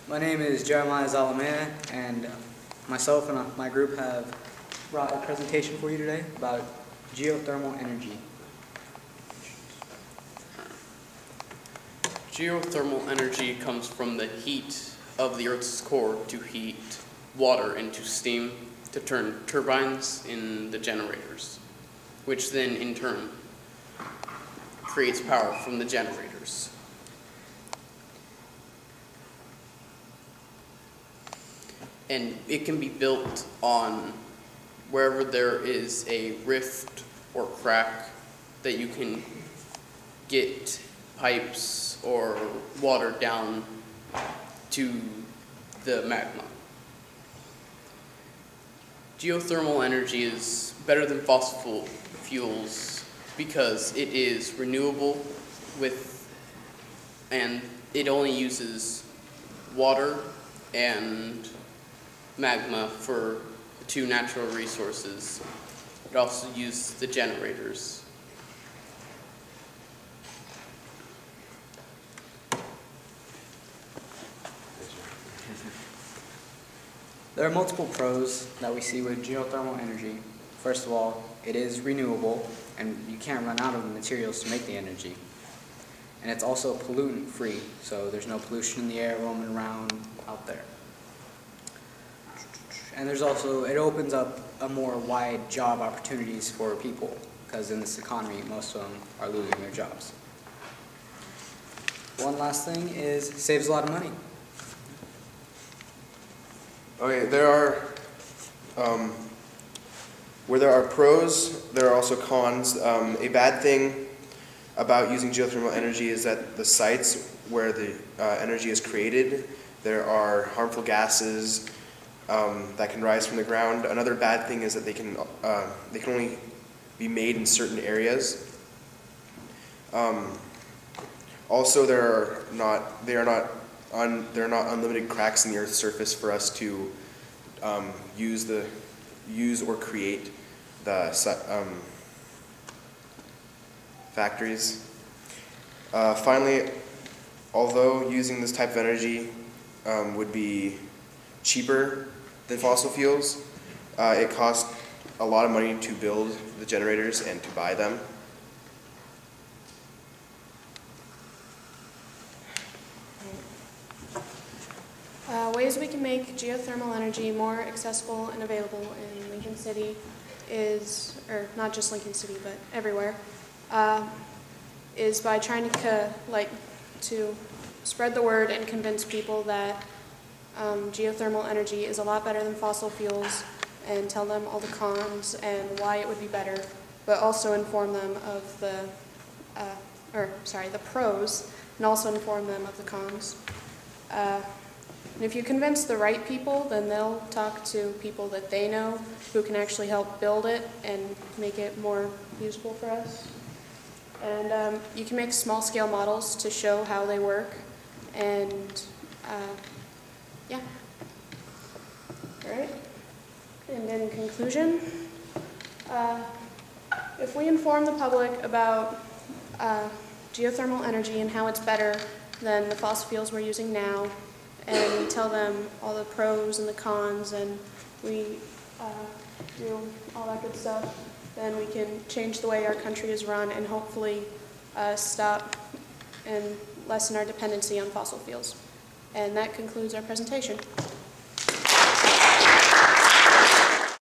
My name is Jeremiah Zalamea, and myself and my group have brought a presentation for you today about geothermal energy. Geothermal energy comes from the heat of the Earth's core to heat water into steam to turn turbines in the generators, which then in turn creates power from the generators. And it can be built on wherever there is a rift or crack that you can get pipes or water down to the magma. Geothermal energy is better than fossil fuels because it is renewable and it only uses water and magma for the two natural resources. It also uses the generators. There are multiple pros that we see with geothermal energy. First of all, it is renewable, and you can't run out of the materials to make the energy. And it's also pollutant-free, so there's no pollution in the air roaming around out there. And there's also, it opens up a more wide job opportunities for people, because in this economy, most of them are losing their jobs. One last thing is, it saves a lot of money. Okay, where there are pros, there are also cons. A bad thing about using geothermal energy is that the sites where the energy is created, there are harmful gases that can rise from the ground. Another bad thing is that they can only be made in certain areas. Also, there are not unlimited cracks in the Earth's surface for us to use or create the factories. Finally, although using this type of energy would be cheaper than fossil fuels, it costs a lot of money to build the generators and to buy them. Ways we can make geothermal energy more accessible and available in Lincoln City or not just Lincoln City, but everywhere, is by trying to spread the word and convince people that geothermal energy is a lot better than fossil fuels, and tell them all the cons and why it would be better, but also inform them of the pros, and also inform them of the cons. And if you convince the right people, then they'll talk to people that they know who can actually help build it and make it more usable for us. And you can make small-scale models to show how they work. And yeah. All right. And in conclusion, if we inform the public about geothermal energy and how it's better than the fossil fuels we're using now, and we tell them all the pros and the cons, and we do all that good stuff, then we can change the way our country is run and hopefully stop and lessen our dependency on fossil fuels. And that concludes our presentation.